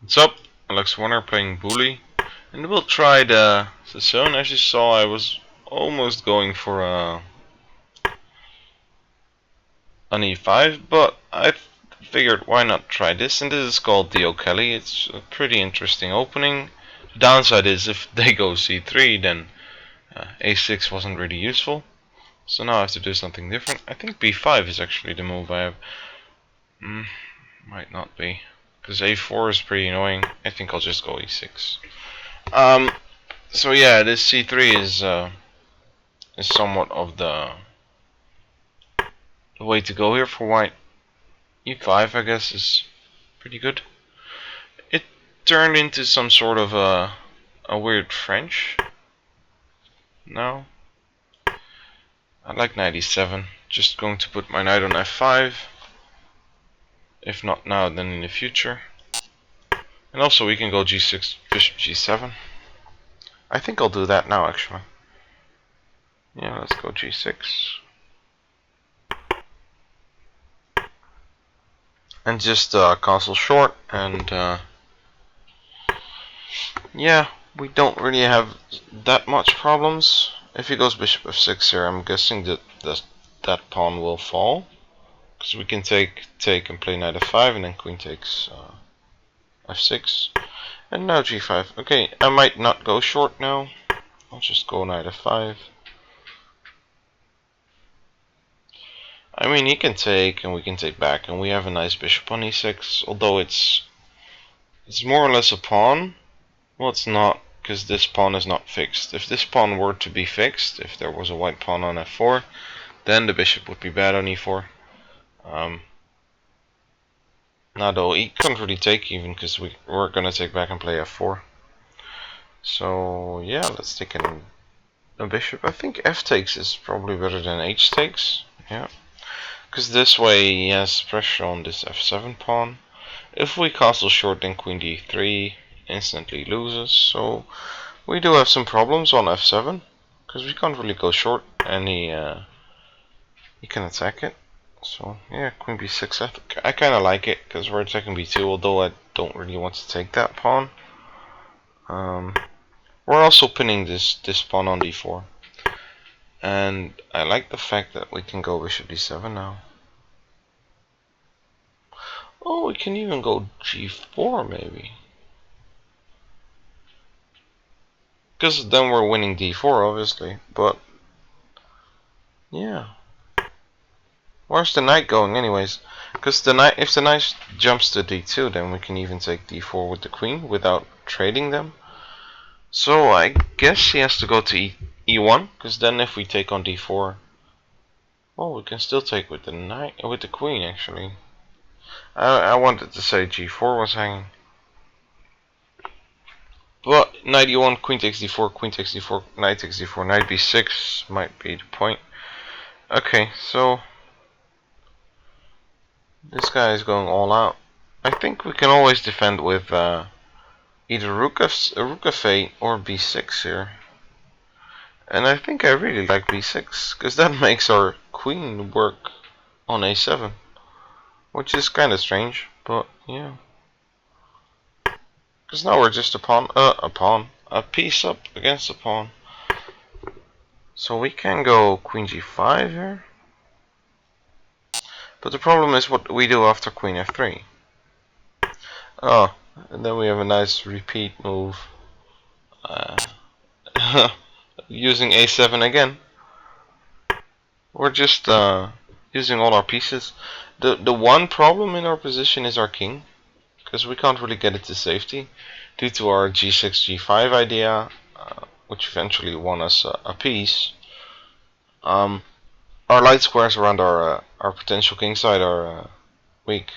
What's up? alexy1 playing Buli, and we'll try the zone. As you saw, I was almost going for an e5, but I figured why not try this, and this is called the O'Kelly. It's a pretty interesting opening. The downside is if they go c3, then a6 wasn't really useful, so now I have to do something different. I think b5 is actually the move I have. Might not be, because a4 is pretty annoying. I think I'll just go e6. So yeah, this c3 is somewhat of the way to go here for white. e5, I guess, is pretty good. It turned into some sort of a weird French. No, I like knight e7. Just going to put my knight on f5. If not now, then in the future. And also we can go g6, bishop g7. I think I'll do that now, actually. Yeah, let's go g6. And just castle short, and yeah, we don't really have that much problems. If he goes bishop f6 here, I'm guessing that that pawn will fall, because we can take and play knight f5, and then queen takes f6, and now g5. Okay, I might not go short now. I'll just go knight f5. I mean, he can take, and we can take back, and we have a nice bishop on e6. Although it's more or less a pawn. Well, it's not, because this pawn is not fixed. If this pawn were to be fixed, if there was a white pawn on f4, then the bishop would be bad on e4. Now though, he couldn't really take even, because we're gonna take back and play f4. So yeah, let's take a bishop. I think f takes is probably better than h takes. Yeah, because this way he has pressure on this f7 pawn. If we castle short, then queen d3 instantly loses. So we do have some problems on f7, because we can't really go short, and he can attack it. So yeah, queen b6. I kind of like it, because we're attacking b2, although I don't really want to take that pawn. We're also pinning this pawn on d4, and I like the fact that we can go bishop d7 now. Oh, we can even go g4 maybe, because then we're winning d4 obviously. But yeah, where's the knight going anyways? Because the knight, if the knight jumps to d2, then we can even take d4 with the queen without trading them. So I guess he has to go to e1, because then if we take on d4, well, we can still take with the knight, with the queen actually. I wanted to say g4 was hanging, but knight e1, queen takes d4, queen takes d4, knight takes d4, knight b6 might be the point. Okay, so this guy is going all out. I think we can always defend with either rook f8 or b6 here. And I think I really like b6, because that makes our queen work on a7, which is kind of strange, but yeah. Because now we're just a piece up against a pawn. So we can go queen g5 here. But the problem is what we do after queen f3. Oh, and then we have a nice repeat move. Using a7 again. We're just using all our pieces. The one problem in our position is our king, because we can't really get it to safety due to our g6 g5 idea, which eventually won us a piece. Our light squares around our potential king side are weak,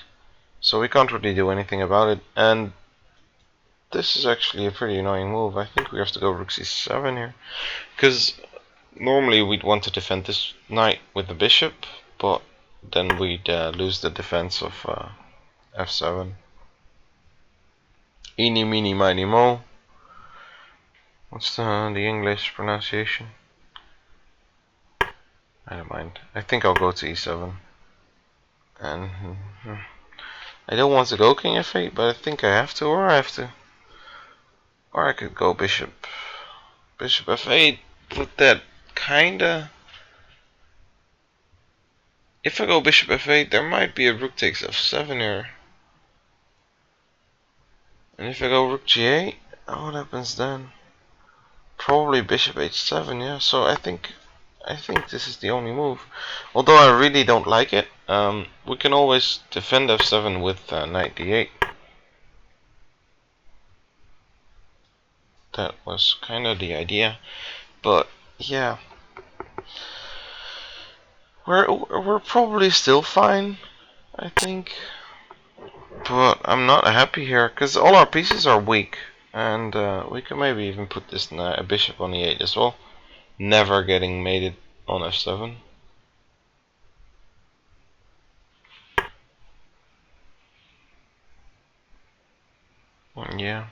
so we can't really do anything about it. And this is actually a pretty annoying move. I think we have to go rook c7 here, because normally we'd want to defend this knight with the bishop, but then we'd lose the defense of f7. Eeny, meeny, miny, mo. What's the English pronunciation? I don't mind. I think I'll go to e7. And I don't want to go king f8, but I think I have to, or I have to. Or I could go bishop f8, but that kinda... If I go bishop f8, there might be a rook takes f7 here. And if I go rook g8, what happens then? Probably bishop h7, yeah. So I think this is the only move. Although I really don't like it. We can always defend f7 with knight d8. That was kind of the idea. But yeah, we're probably still fine, I think. But I'm not happy here because all our pieces are weak, and we can maybe even put this bishop on e8 as well. Never getting mated on f7. Yeah.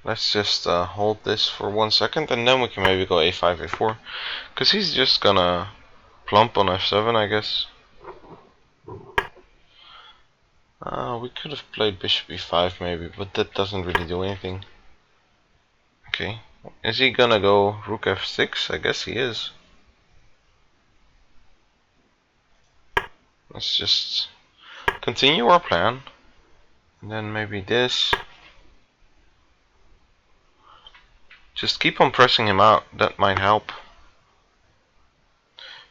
Let's just hold this for 1 second, and then we can maybe go a5, a4, because he's just gonna plump on f7, I guess. We could have played bishop e5 maybe, but that doesn't really do anything. Okay, is he gonna go rook f6? I guess he is. Let's just continue our plan, and then maybe this. Just keep on pressing him out, that might help.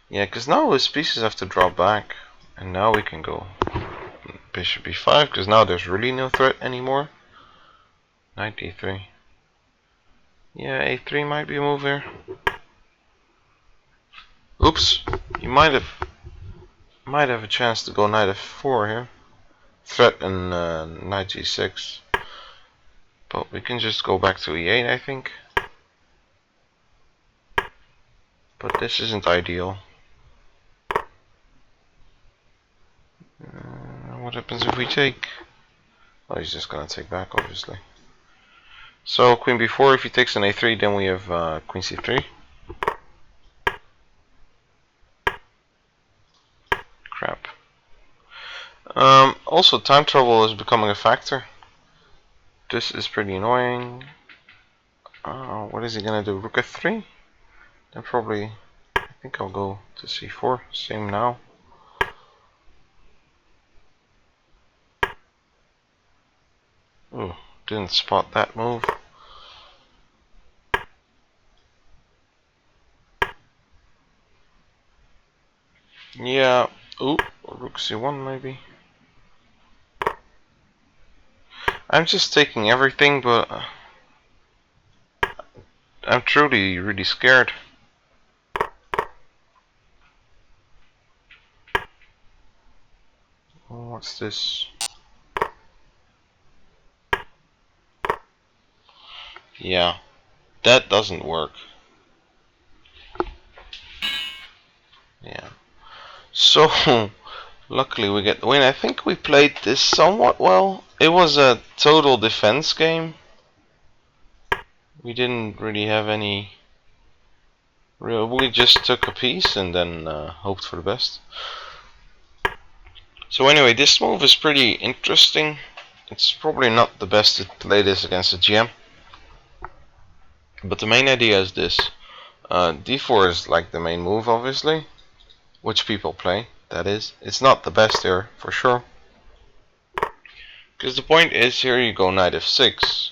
Yeah, because now his pieces have to drop back, and now we can go bishop e5, because now there's really no threat anymore. Knight d3. Yeah, a3 might be a move here. Oops, you might have a chance to go knight f4 here. Threaten knight g6. But we can just go back to e8, I think. But this isn't ideal. What happens if we take? Oh, he's just gonna take back, obviously. So queen b4. If he takes an a3, then we have queen c3. Crap. Also, time trouble is becoming a factor. This is pretty annoying. What is he gonna do? Rook f3? Then probably, I think I'll go to c4. Same now. Ooh, didn't spot that move. Yeah. Ooh, rook c1 maybe. I'm just taking everything, but I'm truly really scared. What's this? Yeah, that doesn't work. Yeah. So, luckily we get the win. I think we played this somewhat well. It was a total defense game. We didn't really have any real... We just took a piece and then hoped for the best. So anyway, this move is pretty interesting. It's probably not the best to play this against a GM. But the main idea is this. d4 is like the main move, obviously. Which people play, that is. It's not the best here, for sure. Because the point is, here you go knight f6.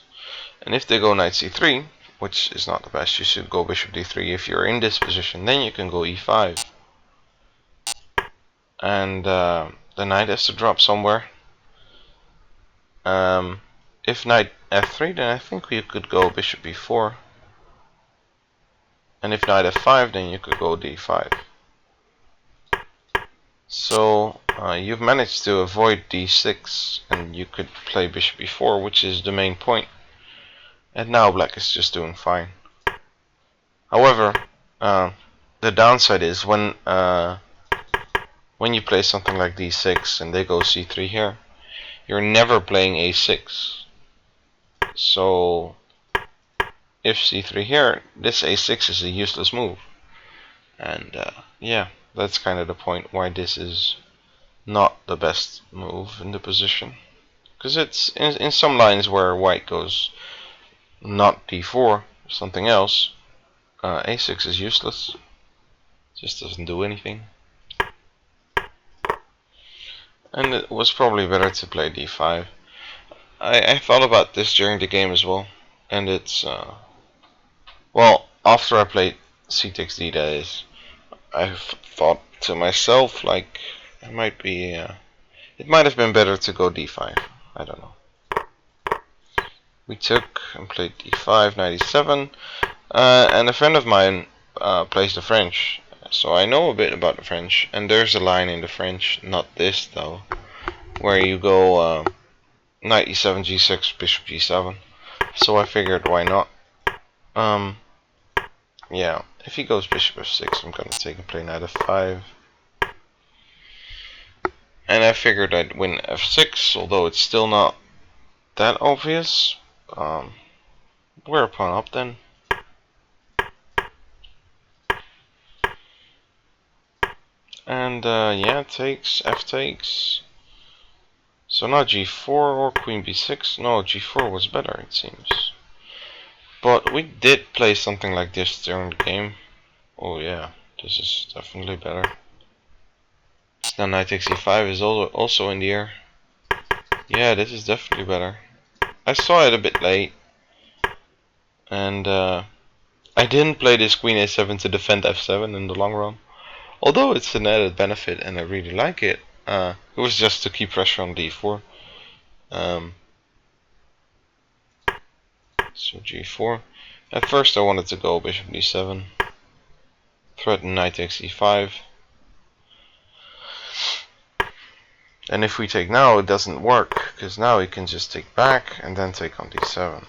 And if they go knight c3, which is not the best, you should go bishop d3 if you're in this position. Then you can go e5. And the knight has to drop somewhere. If knight f3, then I think we could go bishop b4. And if knight f5, then you could go d5. So you've managed to avoid d6, and you could play bishop e4, which is the main point. And now black is just doing fine. However, the downside is when you play something like d6 and they go c3 here, you're never playing a6. So if c3 here, this a6 is a useless move. And yeah, that's kind of the point why this is not the best move in the position. Because it's in some lines where white goes not d4, something else, a6 is useless. Just doesn't do anything. And it was probably better to play d5. I thought about this during the game as well. And it's, well, after I played c takes d, that is, I thought to myself, like, it might have been better to go d5. I don't know. We took and played d5, 97. And a friend of mine plays the French, so I know a bit about the French. And there's a line in the French, not this though, where you go knight e7, g6, bishop g7. So I figured, why not? Yeah, if he goes bishop f6, I'm gonna take and play knight f5. And I figured I'd win f6, although it's still not that obvious. We're pawn up then. And yeah, takes, f takes. So now g4 or queen b6. No, g4 was better, it seems. But we did play something like this during the game. Oh yeah, this is definitely better. Now knight takes e5 is also in the air. Yeah, this is definitely better. I saw it a bit late. And I didn't play this queen a7 to defend f7 in the long run. Although it's an added benefit and I really like it. It was just to keep pressure on d4. So g4. At first I wanted to go bishop d7. Threaten knight takes e5. And if we take now, it doesn't work, because now he can just take back and then take on d7.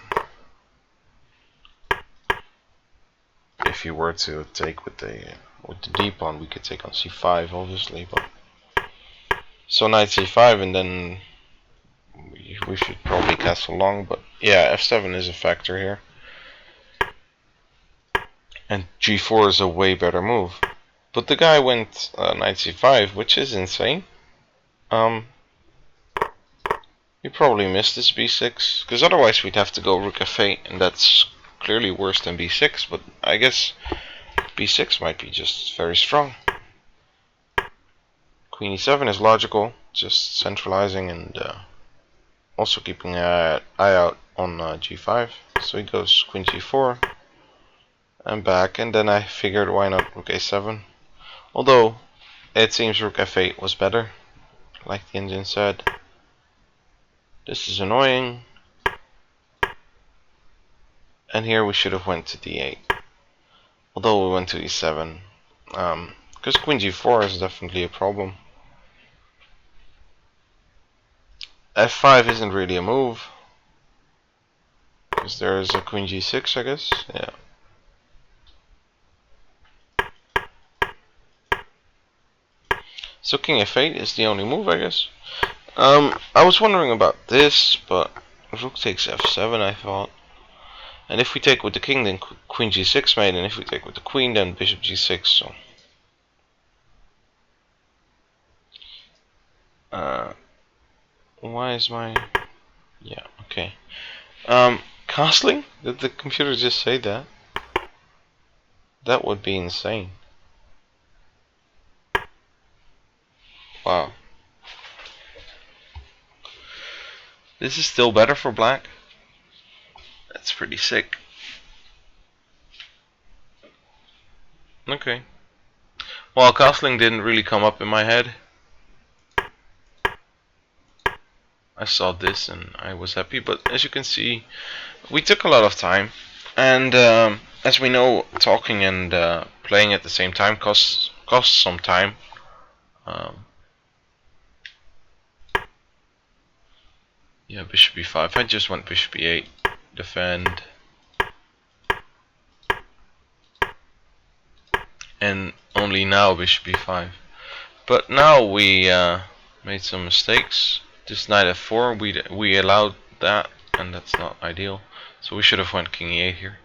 If you were to take with the d pawn, we could take on c5, obviously. But so knight c5, and then we should probably castle long. But yeah, f7 is a factor here, and g4 is a way better move. But the guy went knight c5, which is insane. We probably missed this b6, because otherwise we'd have to go rook f8, and that's clearly worse than b6, but I guess b6 might be just very strong. Queen e7 is logical, just centralizing and also keeping an eye out on g5. So he goes queen g4 and back, and then I figured, why not rook a7? Although it seems rook f8 was better, like the Indian said. This is annoying. And here we should have went to d8. Although we went to e7. Because queen g4 is definitely a problem. f5 isn't really a move. Because there is a queen g6, I guess. Yeah. So king f8 is the only move, I guess. I was wondering about this, but rook takes f7, I thought. And if we take with the king, then queen g6 mate, and if we take with the queen, then bishop g6. So why is my... yeah, okay. Castling? Did the computer just say that? That would be insane. Wow. This is still better for black? That's pretty sick. Okay. Well, castling didn't really come up in my head. I saw this and I was happy, but as you can see, we took a lot of time. And as we know, talking and playing at the same time costs some time. Yeah, bishop b5. I just went bishop e8, defend, and only now bishop b5. But now we made some mistakes. This knight f4, we allowed that, and that's not ideal. So we should have went king e8 here.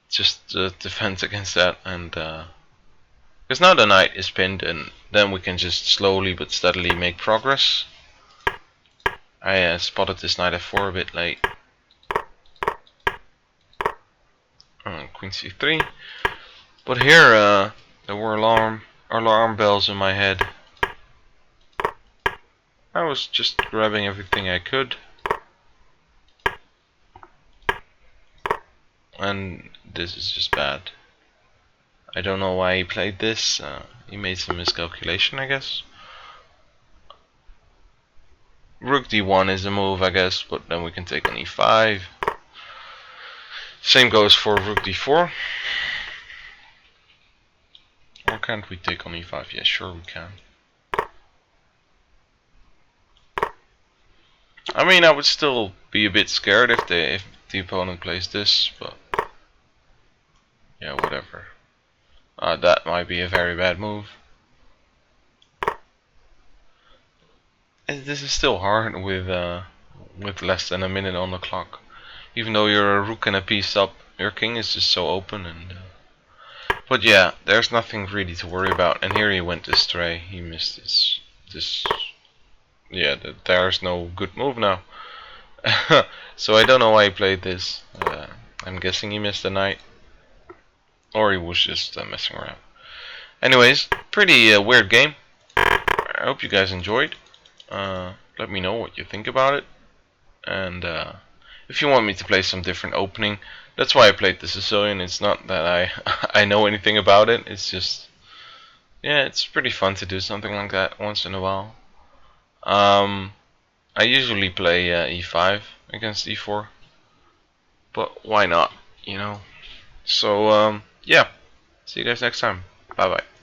Just defense against that, and because Because now the knight is pinned, and then we can just slowly but steadily make progress. I spotted this knight f4 a bit late. Queen c3. But here there were alarm bells in my head. I was just grabbing everything I could. And this is just bad. I don't know why he played this. He made some miscalculation, I guess. Rook d1 is a move, I guess, but then we can take on e5. Same goes for rook d4. Or can't we take on e5? Yeah, sure we can. I mean, I would still be a bit scared if the opponent plays this, but yeah, whatever. That might be a very bad move. And this is still hard with less than a minute on the clock. Even though you're a rook and a piece up, your king is just so open. And but yeah, there's nothing really to worry about. And here he went astray. He missed this. Yeah, there's no good move now. So I don't know why he played this. I'm guessing he missed the knight, or he was just messing around. Anyways, pretty weird game. I hope you guys enjoyed. Let me know what you think about it, and if you want me to play some different opening, that's why I played the Sicilian. It's not that I I know anything about it. It's just, yeah, it's pretty fun to do something like that once in a while. I usually play e5 against e4, but why not, you know? So yeah, see you guys next time. Bye bye.